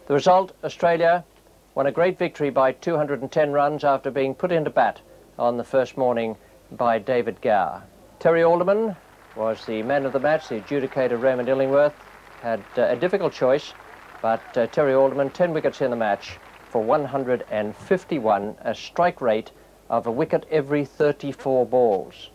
The result, Australia won a great victory by 210 runs after being put into bat on the first morning by David Gower. Terry Alderman was the man of the match. The adjudicator, Raymond Illingworth, had a difficult choice, but Terry Alderman, 10 wickets in the match for 151, a strike rate of a wicket every 34 balls.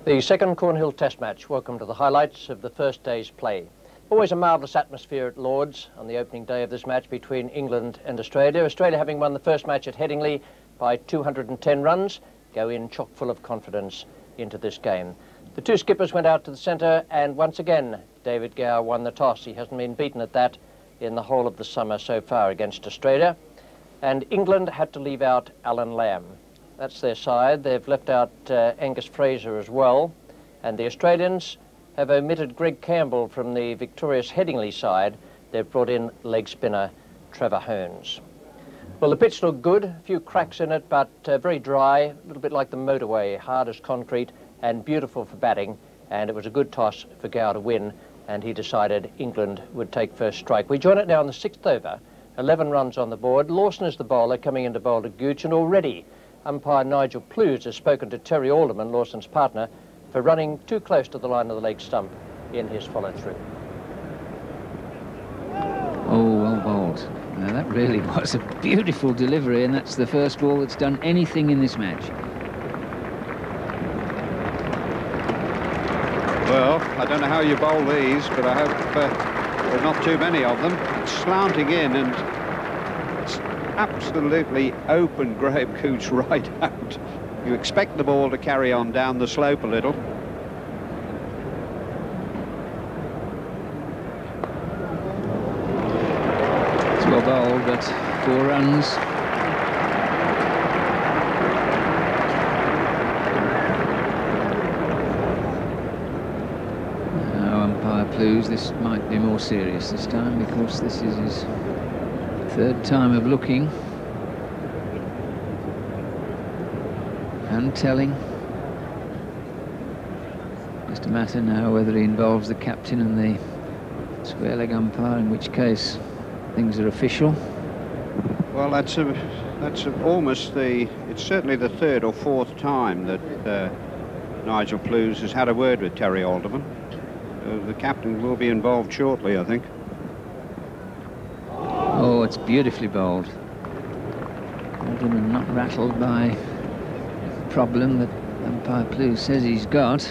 The second Cornhill Test match. Welcome to the highlights of the first day's play. Always a marvellous atmosphere at Lord's on the opening day of this match between England and Australia. Australia, having won the first match at Headingley by 210 runs, go in chock full of confidence into this game. The two skippers went out to the centre, and once again David Gower won the toss. He hasn't been beaten at that in the whole of the summer so far against Australia. And England had to leave out Alan Lamb. That's their side. They've left out Angus Fraser as well. And the Australians have omitted Greg Campbell from the victorious Headingley side. They've brought in leg spinner Trevor Holmes. Well, the pitch looked good, a few cracks in it, but very dry, a little bit like the motorway, hard as concrete and beautiful for batting. And it was a good toss for Gower to win, and he decided England would take first strike. We join it now in the 6th over, 11 runs on the board. Lawson is the bowler, coming in to bowl to Gooch, and already umpire Nigel Plews has spoken to Terry Alderman, Lawson's partner, for running too close to the line of the leg stump in his follow-through. Oh, well bowled. Now, that really was a beautiful delivery, and that's the first ball that's done anything in this match. Well, I don't know how you bowl these, but I hope there are not too many of them. It's slanting in, and it's absolutely open Graham Gooch right out. You expect the ball to carry on down the slope a little. It's well bowled, but 4 runs. Now, umpire Plews, this might be more serious this time, because this is his 3rd time of looking and telling. Just a matter now whether he involves the captain and the square leg umpire, in which case things are official. Well, it's certainly the 3rd or 4th time that Nigel Plews has had a word with Terry Alderman. The captain will be involved shortly, I think. Oh, it's beautifully bowled. Alderman not rattled by problem that umpire Plews says he's got.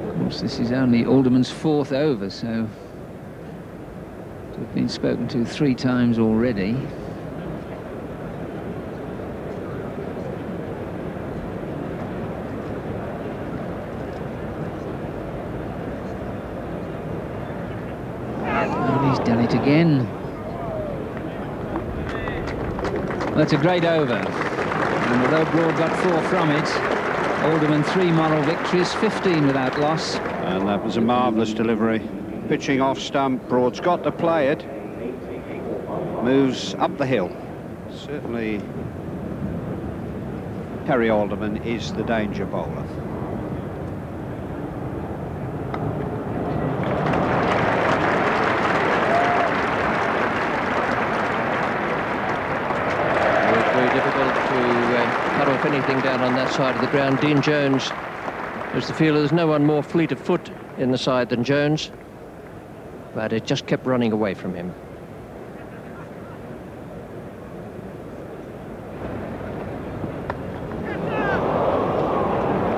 Of course, this is only Alderman's 4th over, so we've been spoken to 3 times already. Done it again. That's a great over, and although Broad got 4 from it, Alderman 3 moral victories, 15 without loss. And that was a marvellous delivery. Pitching off stump, Broad's got to play it. Moves up the hill. Certainly Terry Alderman is the danger bowler. Cut off anything down on that side of the ground. Dean Jones was the feeler. There's no one more fleet of foot in the side than Jones, but it just kept running away from him.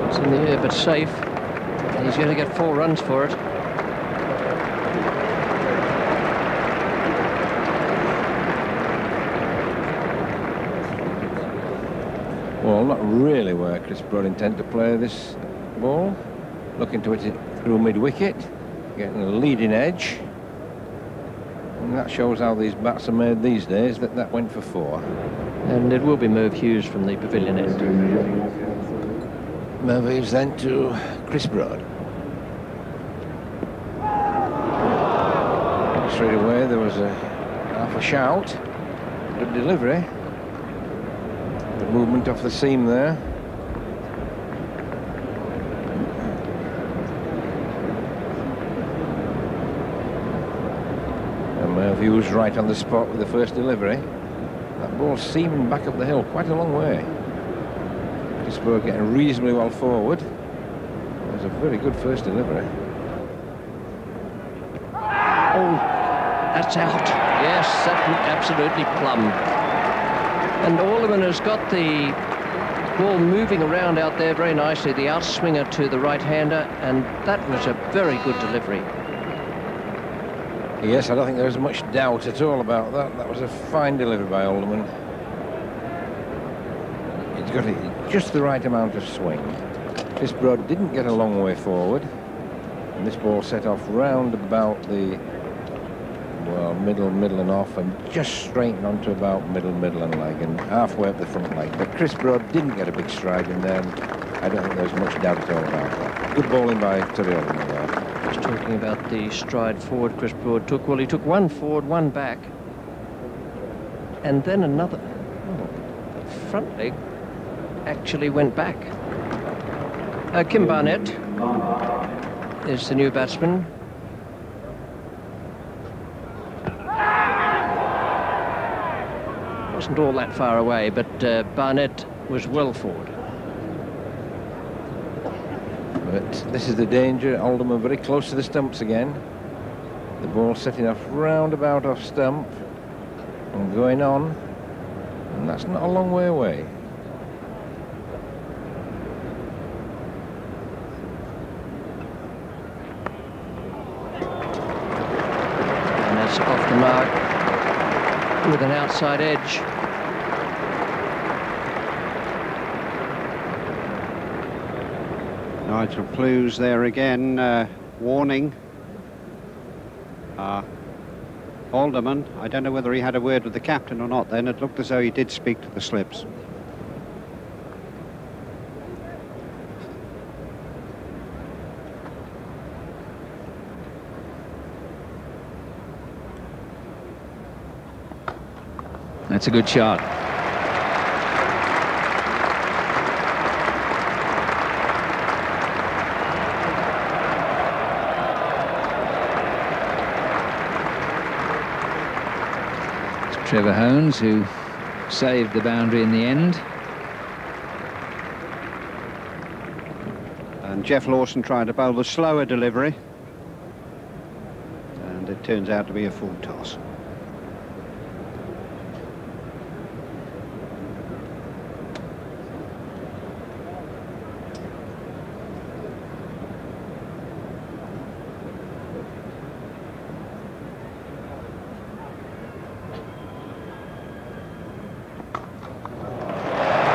It's in the air but safe, and he's going to get 4 runs for it. Well, not really where Chris Broad intend to play this ball. Looking to it through mid-wicket, getting a leading edge. And that shows how these bats are made these days, that went for 4. And it will be Merv Hughes from the pavilion end. Merv Hughes then to Chris Broad. Straight away there was half a shout. Good delivery. Good movement off the seam there. And MERV was right on the spot with the first delivery. That ball seamed back up the hill quite a long way. Chris Broad getting reasonably well forward. It was a very good first delivery. Oh, that's out. Yes, that looked absolutely plumb. And Alderman has got the ball moving around out there very nicely, the outswinger to the right-hander, and that was a very good delivery. Yes, I don't think there was much doubt at all about that. That was a fine delivery by Alderman. He's got just the right amount of swing. Chris Broad didn't get a long way forward, and this ball set off round about the, well, middle and off, and just straightened onto about middle and leg, and halfway up the front leg. But Chris Broad didn't get a big stride in there. I don't think there's much doubt at all about that. Good bowling by Terry Alderman there. Just talking about the stride forward Chris Broad took. Well, he took one forward, one back, and then another. Oh, the front leg actually went back. Kim Barnett is the new batsman. Wasn't all that far away, but Barnett was well forward. But this is the danger. Alderman very close to the stumps again. The ball setting off roundabout off stump and going on, and that's not a long way away. And that's off the mark with an outside edge. Nigel Plews there again, warning Alderman. I don't know whether he had a word with the captain or not then. It looked as though he did speak to the slips. That's a good shot. Trevor Holmes, who saved the boundary in the end. And Jeff Lawson tried to bowl the slower delivery, and it turns out to be a full toss.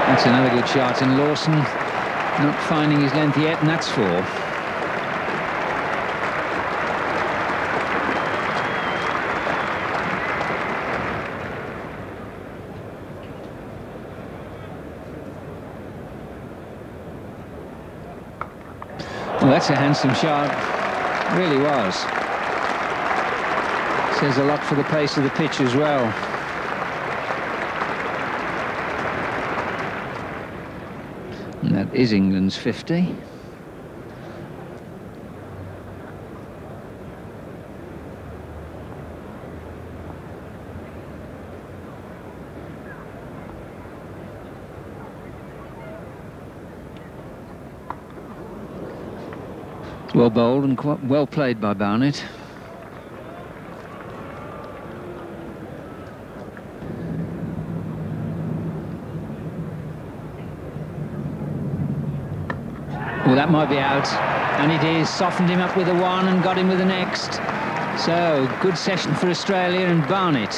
That's another good shot, and Lawson not finding his length yet, and that's 4. Well, that's a handsome shot, really was. Says a lot for the pace of the pitch as well. And that is England's 50. Well bowled and quite well played by Barnett. Well, that might be out, and it is. Softened him up with a 1 and got him with the next. So, good session for Australia, and Barnett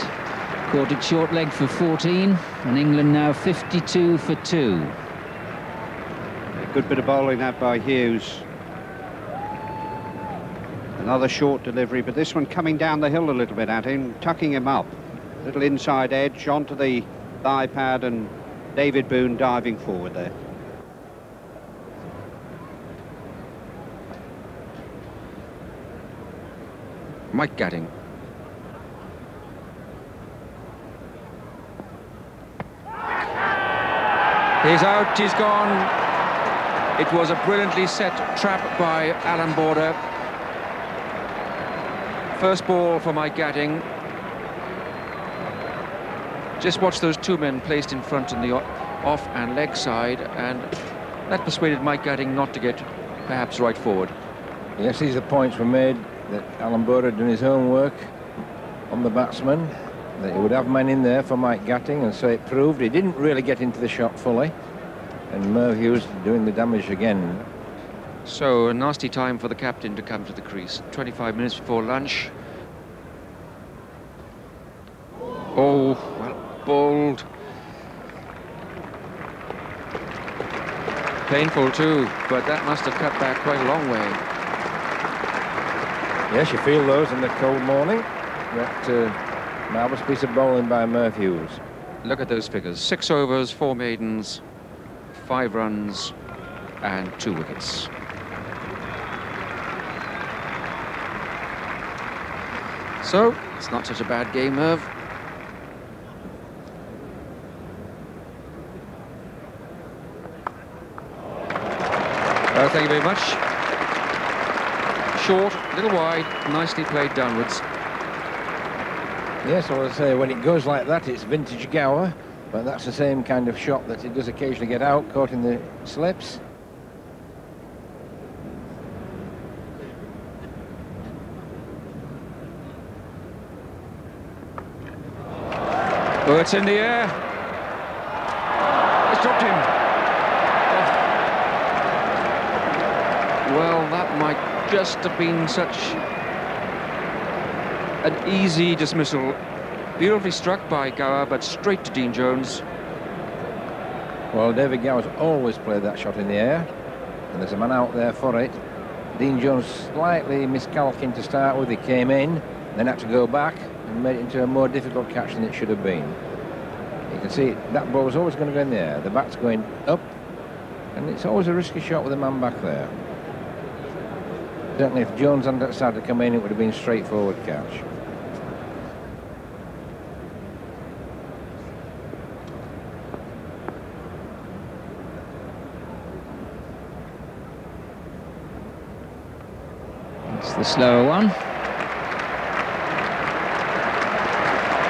caught it short leg for 14, and England now 52 for 2. A good bit of bowling that by Hughes. Another short delivery, but this one coming down the hill a little bit at him, tucking him up. Little inside edge onto the thigh pad, and David Boone diving forward there. Mike Gadding. He's out, he's gone. It was a brilliantly set trap by Alan Border. First ball for Mike Gadding. Just watch those two men placed in front on the off and leg side, and that persuaded Mike Gatting not to get perhaps right forward. Yes, these are points were made that Alan Burr had done his own work on the batsman, that he would have men in there for Mike Gatting, and so it proved. He didn't really get into the shot fully, and MERV Hughes doing the damage again. So a nasty time for the captain to come to the crease. 25 minutes before lunch. Oh, well bowled. Painful too, but that must have cut back quite a long way. Yes, you feel those in the cold morning. That marvellous piece of bowling by MERV Hughes. Look at those figures. 6 overs, 4 maidens, 5 runs and 2 wickets. So, it's not such a bad game, Merv. Thank you very much. Short, a little wide, nicely played downwards. Yes, I would say when it goes like that, it's vintage Gower, but that's the same kind of shot that it does occasionally get out, caught in the slips. Oh, it's in the air. It's dropped him. Oh. Well, that might just have been such an easy dismissal. Beautifully struck by Gower, but straight to Dean Jones. Well, David Gower's always played that shot in the air, and there's a man out there for it. Dean Jones slightly miscalculating to start with. He came in, then had to go back and made it into a more difficult catch than it should have been. You can see that ball was always going to go in the air. The bat's going up, and it's always a risky shot with a man back there. Certainly, if Jones hadn't started to come in, it would have been a straightforward catch. It's the slower one.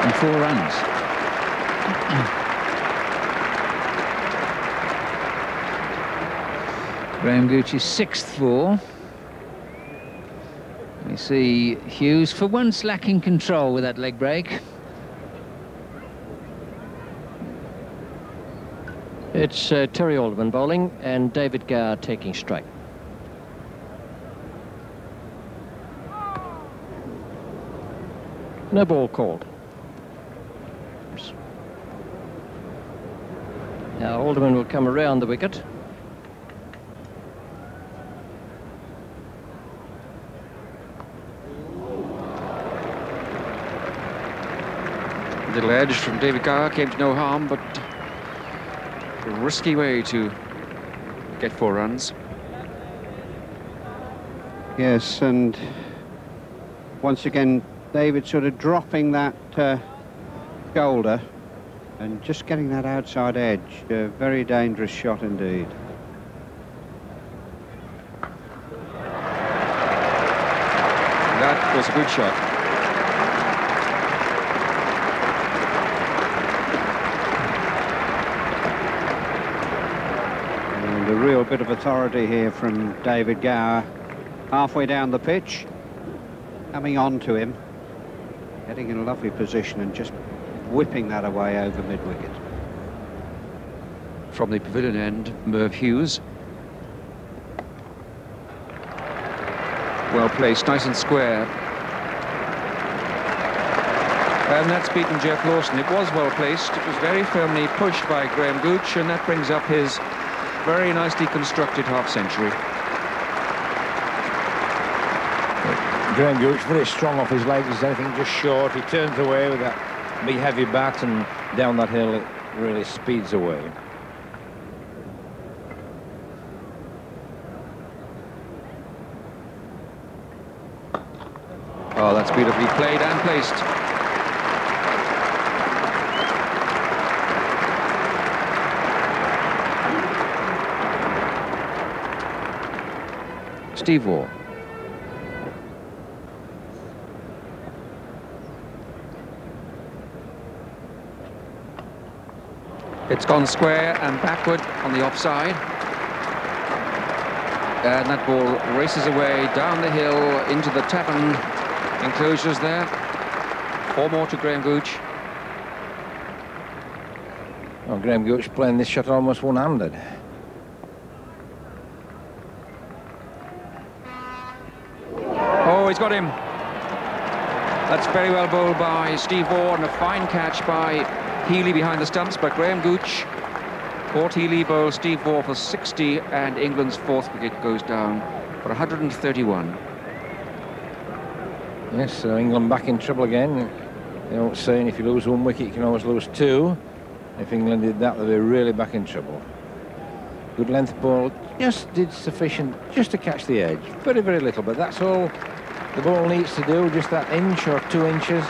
And 4 runs. Graham Gooch's 6th 4. We see Hughes for once lacking control with that leg break. It's Terry Alderman bowling and David Gower taking strike. No ball called. Now Alderman will come around the wicket. Little edge from David Gower came to no harm, but a risky way to get 4 runs. Yes, and once again, David sort of dropping that shoulder and just getting that outside edge. A very dangerous shot indeed. That was a good shot. And a real bit of authority here from David Gower. Halfway down the pitch, coming on to him, getting in a lovely position and just whipping that away over mid-wicket. From the pavilion end, MERV Hughes. Well placed, nice and square. And that's beaten Jeff Lawson. It was well placed. It was very firmly pushed by Graham Gooch, and that brings up his very nicely constructed half-century. Graham Gooch very strong off his legs. Is anything just short. He turns away with that big heavy bat, and down that hill it really speeds away. Oh, that's beautifully played and placed. Steve Waugh. It's gone square and backward on the offside. And that ball races away down the hill into the Tappan enclosures there. 4 more to Graham Gooch. Well, Graham Gooch playing this shot almost one-handed. Oh, he's got him. That's very well bowled by Steve Waugh, and a fine catch by Healy behind the stumps, but Graham Gooch caught Healy bowl Steve Waugh for 60, and England's 4th wicket goes down for 131. Yes, so England back in trouble again. You know, saying if you lose 1 wicket, you can always lose 2. If England did that, they'd be really back in trouble. Good length ball, just did sufficient just to catch the edge. Very, very little, but that's all the ball needs to do, just that inch or 2 inches.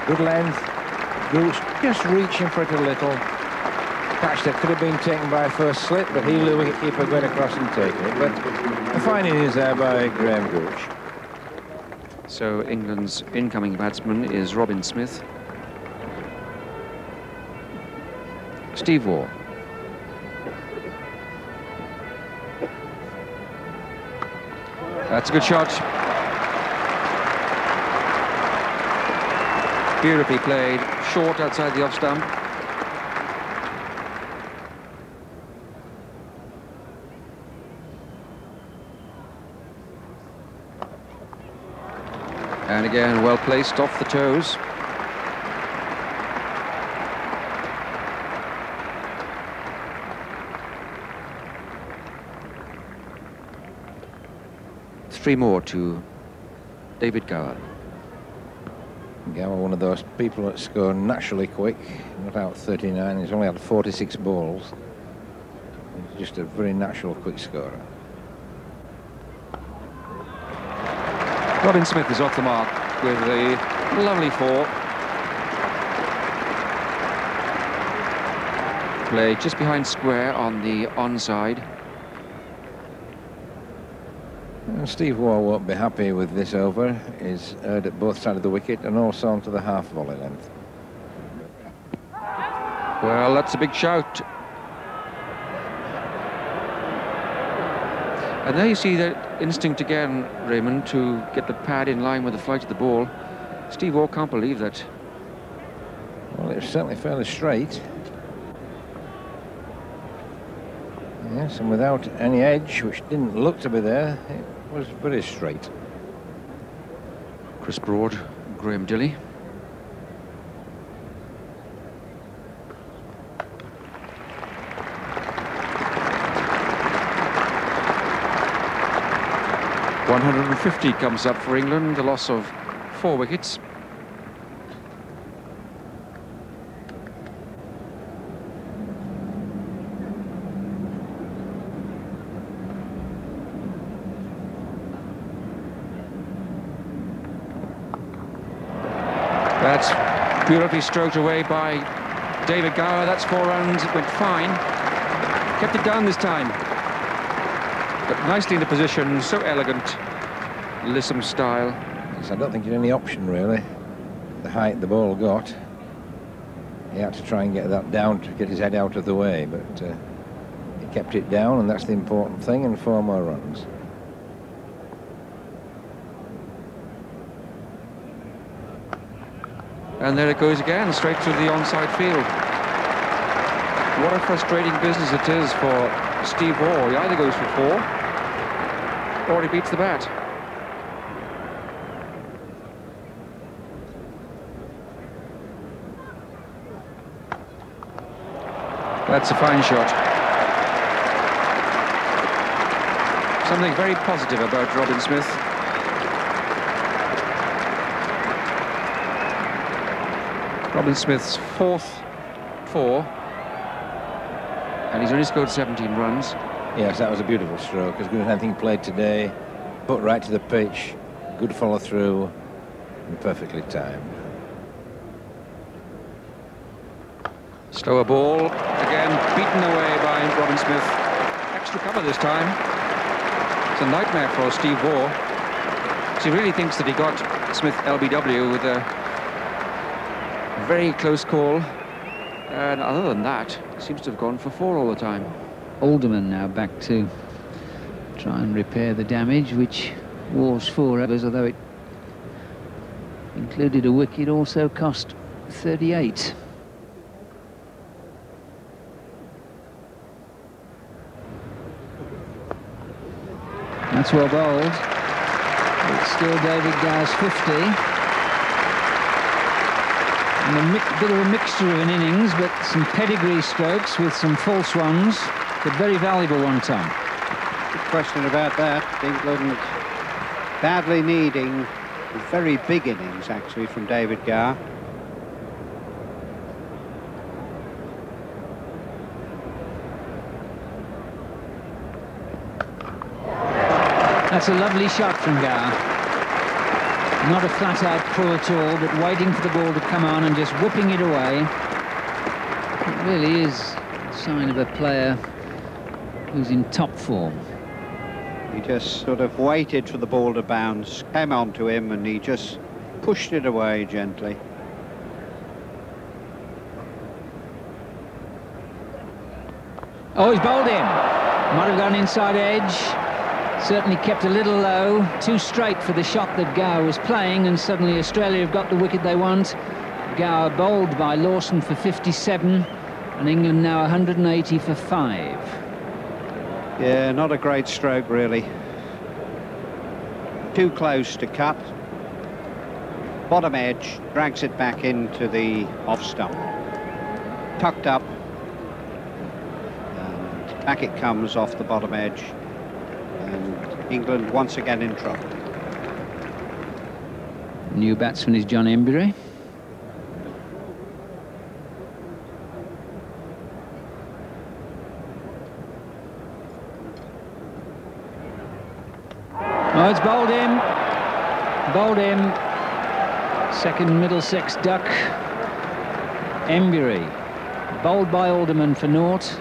Good length. Gooch just reaching for it a little. Catch that could have been taken by first slip, but Healy, the wicketkeeper, going across and taking it. But a fine innings there by Graham Gooch. So England's incoming batsman is Robin Smith. Steve Waugh. That's a good shot. Beautifully played, short outside the off stump. And again, well placed off the toes. Three more to David Gower. Gower, one of those people that score naturally quick, not out 39, he's only had 46 balls. He's just a very natural quick scorer. Robin Smith is off the mark with a lovely 4. Played just behind square on the onside. And Steve Waugh won't be happy with this over. He's heard at both sides of the wicket and also onto the half volley length. Well, that's a big shout. And there you see that instinct again, Raymond, to get the pad in line with the flight of the ball. Steve Waugh can't believe that. Well, it was certainly fairly straight. Yes, and without any edge, which didn't look to be there, it was very straight. Chris Broad, Graham Dilley. .150 comes up for England, a loss of 4 wickets. That's beautifully stroked away by David Gower. That's 4 runs. It went fine. Kept it down this time. But nicely in the position, so elegant, Lissam style. Yes, I don't think he had any option really. The height the ball got, he had to try and get that down to get his head out of the way, but he kept it down, and that's the important thing, and 4 more runs. And there it goes again, straight to the onside field. What a frustrating business it is for Steve Waugh. He either goes for 4 or he beats the bat. That's a fine shot. Something very positive about Robin Smith. Robin Smith's 4th 4, and he's only scored 17 runs. Yes, that was a beautiful stroke, as good as anything played today. Put right to the pitch, good follow through, and perfectly timed. Slower ball, again beaten away by Robin Smith. Extra cover this time. It's a nightmare for Steve Waugh. He really thinks that he got Smith LBW with a very close call. And other than that, seems to have gone for 4 all the time. Alderman now back to try and repair the damage, which was 4 overs, although it included a wicket, also cost 38. That's well bowled. It's still David Gower's 50. And a bit of a mixture of an innings, but some pedigree strokes with some false ones, but very valuable one, Tom. Good question about that. England badly needing a very big innings, actually, from David Gower. That's a lovely shot from Gower. Not a flat-out pull at all, but waiting for the ball to come on and just whipping it away. It really is a sign of a player who's in top form. He just sort of waited for the ball to bounce, came on to him, and he just pushed it away gently. Oh, he's bowled in. Might have gone inside edge. Certainly kept a little low, too straight for the shot that Gower was playing, and suddenly Australia have got the wicket they want. Gower bowled by Lawson for 57, and England now 180 for 5. Yeah, not a great stroke, really. Too close to cut. Bottom edge, drags it back into the off stump. Tucked up, and back it comes off the bottom edge. And England once again in trouble. New batsman is John Embury. Oh, it's bowled in. Bowled in. Second Middlesex duck. Embury. Bowled by Alderman for naught.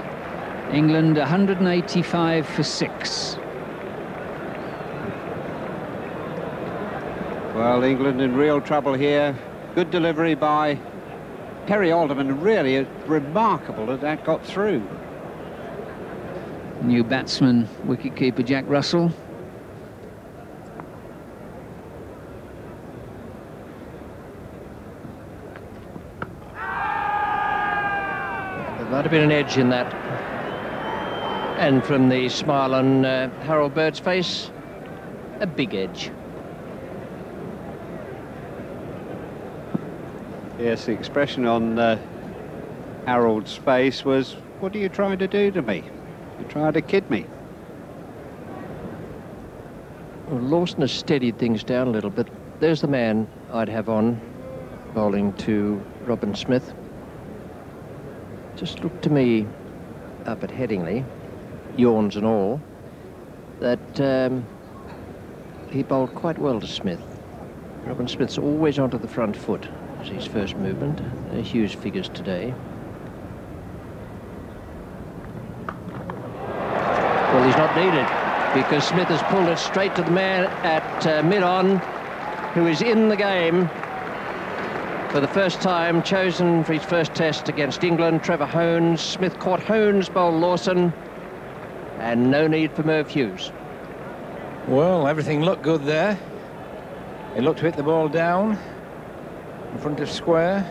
England 185 for 6. Well, England in real trouble here. Good delivery by Perry Alderman. Really remarkable that that got through. New batsman, wicketkeeper Jack Russell. There might have been an edge in that. And from the smile on Harold Bird's face, a big edge. Yes, the expression on Harold's face was, "What are you trying to do to me? You're trying to kid me." Well, Lawson has steadied things down a little bit. There's the man I'd have on, bowling to Robin Smith. Just looked to me, up at Headingley, yawns and all, that he bowled quite well to Smith. Robin Smith's always onto the front foot as his first movement. Hughes figures today. Well, he's not needed, because Smith has pulled it straight to the man at mid-on, who is in the game for the first time, chosen for his first test against England. Trevor Hones. Smith caught Hones, bowled Lawson, and no need for Merv Hughes. Well, everything looked good there. He looked to hit the ball down in front of square,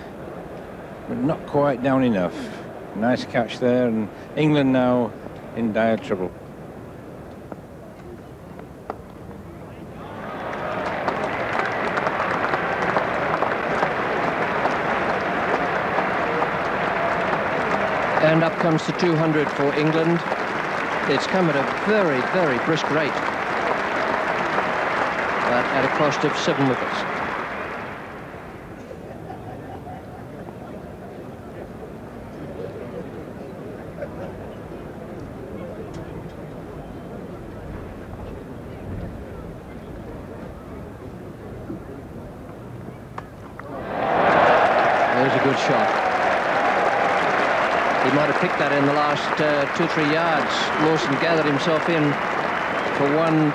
but not quite down enough. Nice catch there, and England now in dire trouble. And up comes the 200 for England. It's come at a very, very brisk rate, but at a cost of 7 wickets. There's a good shot. He might have picked that in the last 2-3 yards. Lawson gathered himself in for one,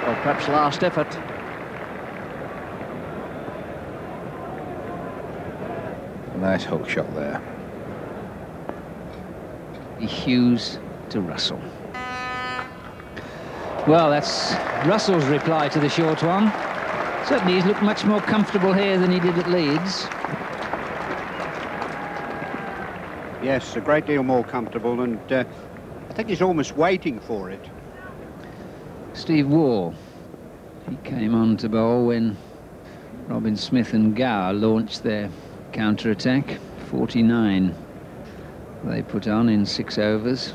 or perhaps last effort. A nice hook shot there. Hughes to Russell. Well, that's Russell's reply to the short one. Certainly he's looked much more comfortable here than he did at Leeds. Yes, a great deal more comfortable, and I think he's almost waiting for it. Steve Waugh, he came on to bowl when Robin Smith and Gower launched their counter-attack. 49 they put on in 6 overs.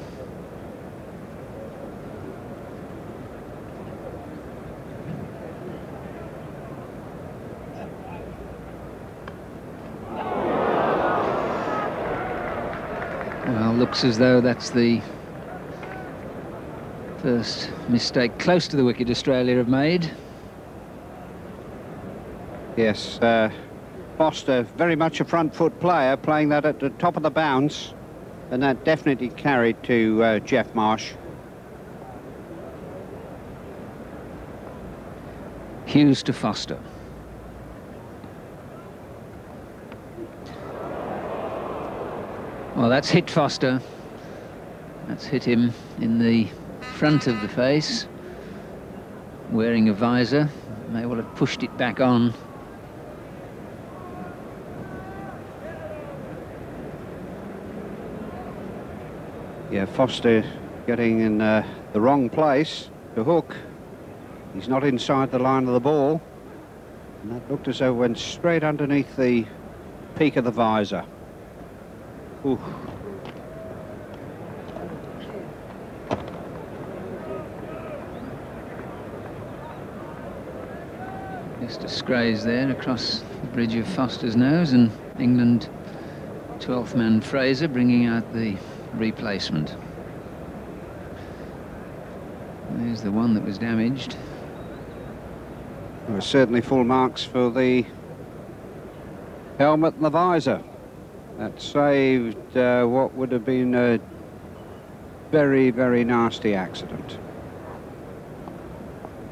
Well, looks as though that's the first mistake close to the wicket Australia have made. Yes, Foster, very much a front foot player, playing that at the top of the bounce, and that definitely carried to Jeff Marsh. Hughes to Foster. Well, that's hit Foster. That's hit him in the front of the face. Wearing a visor, may well have pushed it back on. Yeah, Foster getting in the wrong place to hook. He's not inside the line of the ball. And that looked as though it went straight underneath the peak of the visor. Ooh. Just a scraze there across the bridge of Foster's nose, and England 12th man Fraser bringing out the replacement. There's the one that was damaged. There were certainly full marks for the helmet and the visor. That saved what would have been a very, very nasty accident.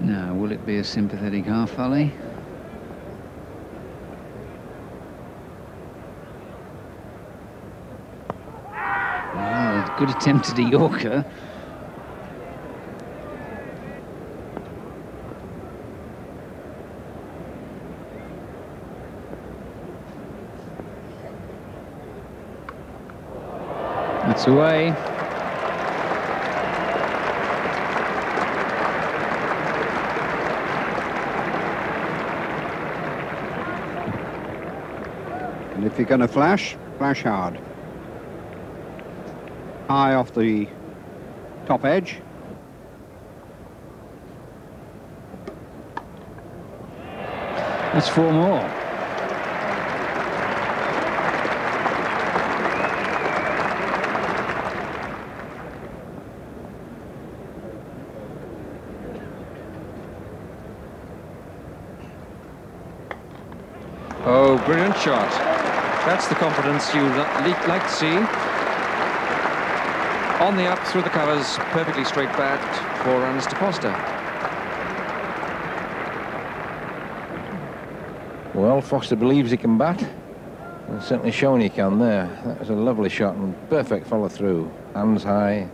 Now, will it be a sympathetic half volley? Well, good attempt at a Yorker. That's away. And if you're going to flash, flash hard. High off the top edge. That's 4 more. Oh, brilliant shot. That's the confidence you like to see. On the up, through the covers, perfectly straight bat, 4 runs to Foster. Well, Foster believes he can bat, and certainly showing he can there. That was a lovely shot and perfect follow through. Hands high,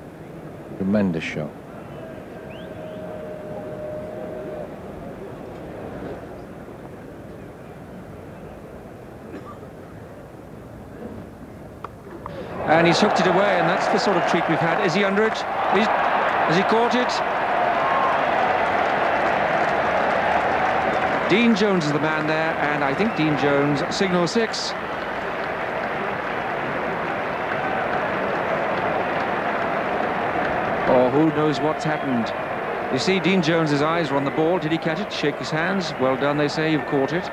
tremendous shot. And he's hooked it away, and that's the sort of treat we've had. Is he under it? Has he caught it? Dean Jones is the man there, and I think Dean Jones signals 6. Oh, who knows what's happened? You see, Dean Jones's eyes were on the ball. Did he catch it? Shake his hands. Well done, they say. You've caught it.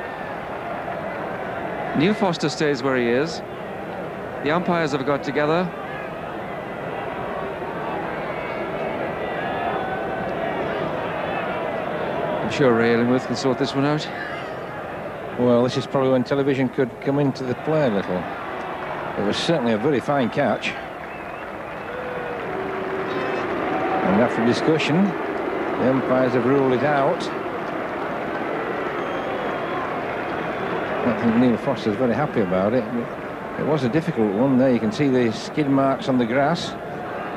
Neil Foster stays where he is. The umpires have got together. I'm sure Ray Illingworth can sort this one out. Well, this is probably when television could come into the play a little. It was certainly a very fine catch. And after discussion, the umpires have ruled it out. I think Neil Foster's very happy about it. It was a difficult one there. You can see the skid marks on the grass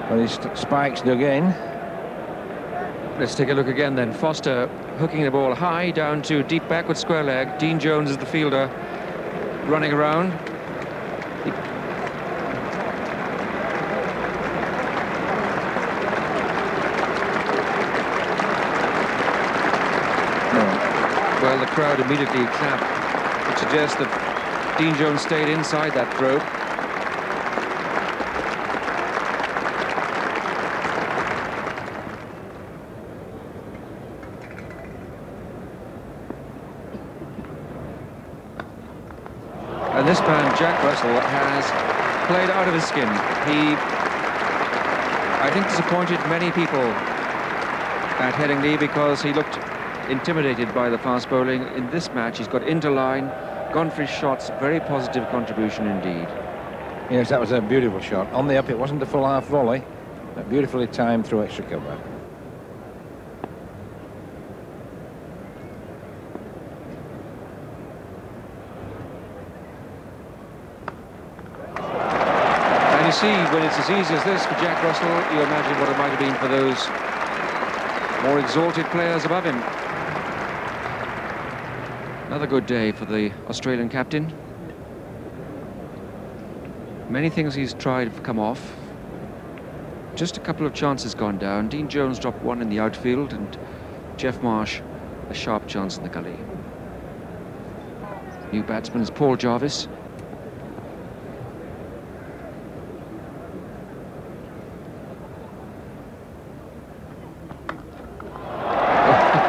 where his spikes dug in. Let's take a look again then. Foster hooking the ball high down to deep backward square leg. Dean Jones is the fielder running around. Well, the crowd immediately clapped, which suggests that Dean Jones stayed inside that throw. And this man, Jack Russell, has played out of his skin. He, I think, disappointed many people at Headingley because he looked intimidated by the fast bowling. In this match, he's got into line, gone for his shots, very positive contribution indeed. Yes, that was a beautiful shot. On the up, it wasn't a full half volley, but beautifully timed through extra cover. And you see, when it's as easy as this for Jack Russell, you imagine what it might have been for those more exalted players above him. Another good day for the Australian captain. Many things he's tried have come off. Just a couple of chances gone down. Dean Jones dropped one in the outfield and Jeff Marsh a sharp chance in the gully. New batsman is Paul Jarvis.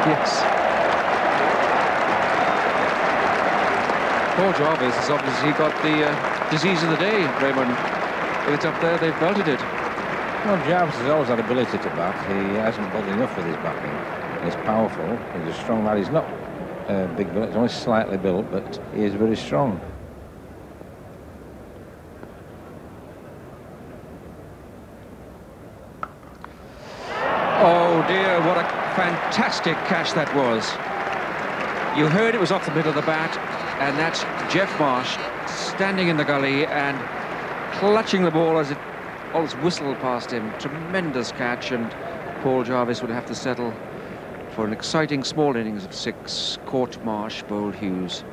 Yes. Paul Jarvis has obviously got the disease of the day, Raymond. If it's up there, they've belted it. Well, Jarvis has always had ability to bat. He hasn't bowled enough with his batting. He's powerful, he's a strong lad. He's not big built, he's only slightly built, but he is very strong. Oh dear, what a fantastic catch that was. You heard it was off the middle of the bat, and that's Jeff Marsh standing in the gully and clutching the ball as it almost whistled past him. Tremendous catch, and Paul Jarvis would have to settle for an exciting small innings of 6. Caught Marsh, bowled Hughes.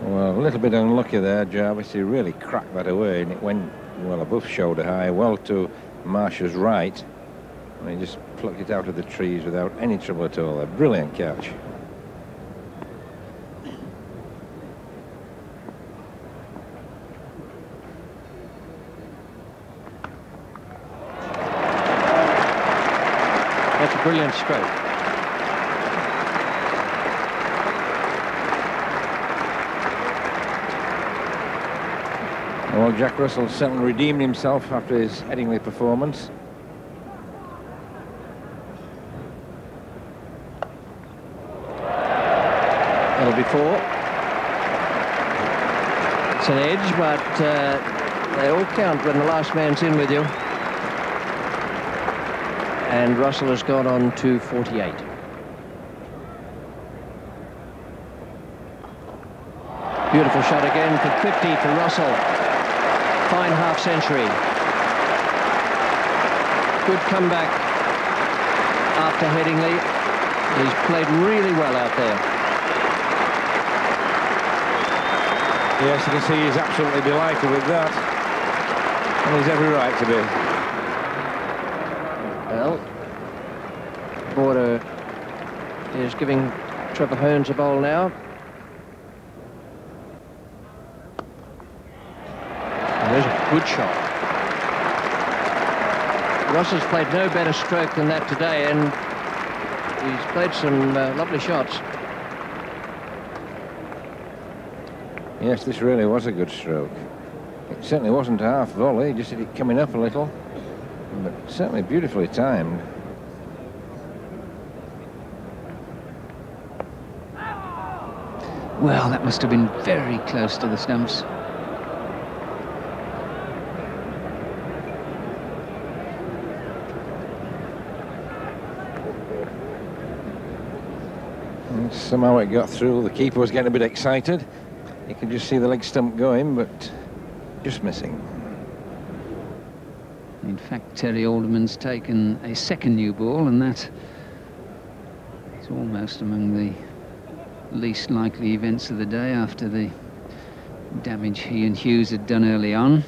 Well, a little bit unlucky there, Jarvis. He really cracked that away, and it went well above shoulder high, well to Marsh's right. And he just plucked it out of the trees without any trouble at all. A brilliant catch. That's a brilliant stroke. Well, Jack Russell certainly redeemed himself after his Headingley performance. That'll be 4. It's an edge, but they all count when the last man's in with you. And Russell has gone on to 48. Beautiful shot again for 50 for Russell. Fine half-century. Good comeback after Headingley. He's played really well out there. Yes, you can see he's absolutely delighted with that. And he's every right to be. Well, Border is giving Trevor Hearns a bowl now. And there's a good shot. Russell's played no better stroke than that today, and he's played some lovely shots. Yes, this really was a good stroke. It certainly wasn't a half volley, just had it coming up a little, but certainly beautifully timed. Well, that must have been very close to the stumps. And somehow it got through. The keeper was getting a bit excited. You could just see the leg stump going, but just missing. In fact, Terry Alderman's taken a second new ball, and that is almost among the least likely events of the day after the damage he and Hughes had done early on.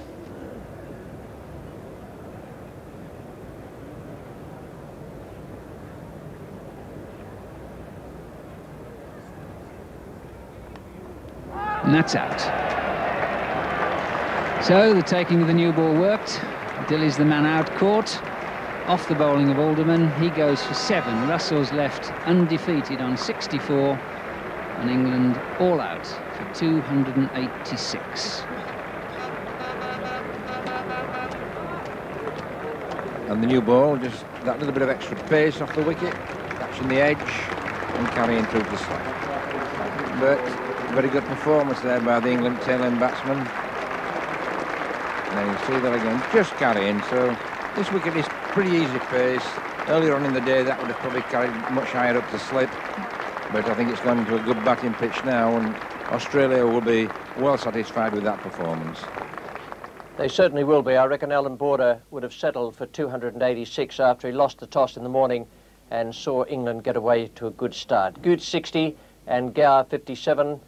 And that's out. So the taking of the new ball worked. Dilly's the man out caught. Off the bowling of Alderman, he goes for 7. Russell's left undefeated on 64, and England all out for 286. And the new ball, just that little bit of extra pace off the wicket, catching the edge and carrying through the slip. But very good performance there by the England tail-end batsman. And then you see that again, just carrying. So this wicket is pretty easy pace. Earlier on in the day, that would have probably carried much higher up the slip. But I think it's gone into a good batting pitch now, and Australia will be well satisfied with that performance. They certainly will be. I reckon Alan Border would have settled for 286 after he lost the toss in the morning and saw England get away to a good start. Gooch 60 and Gower 57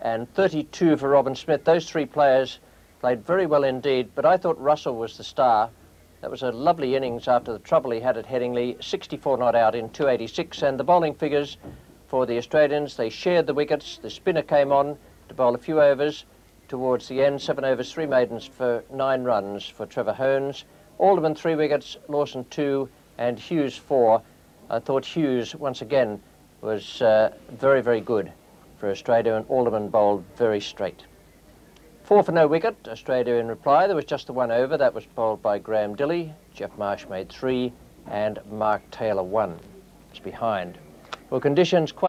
and 32 for Robin Smith. Those three players played very well indeed, but I thought Russell was the star. That was a lovely innings after the trouble he had at Headingley. 64 not out in 286, and the bowling figures for the Australians, they shared the wickets. The spinner came on to bowl a few overs towards the end. 7 overs, 3 maidens for 9 runs for Trevor Hones. Alderman 3 wickets, Lawson 2 and Hughes 4. I thought Hughes once again was very, very good for Australia, and Alderman bowled very straight. 4 for no wicket, Australia in reply. There was just the 1 over. That was bowled by Graham Dilly. Jeff Marsh made 3 and Mark Taylor 1. It's behind. Well, conditions quite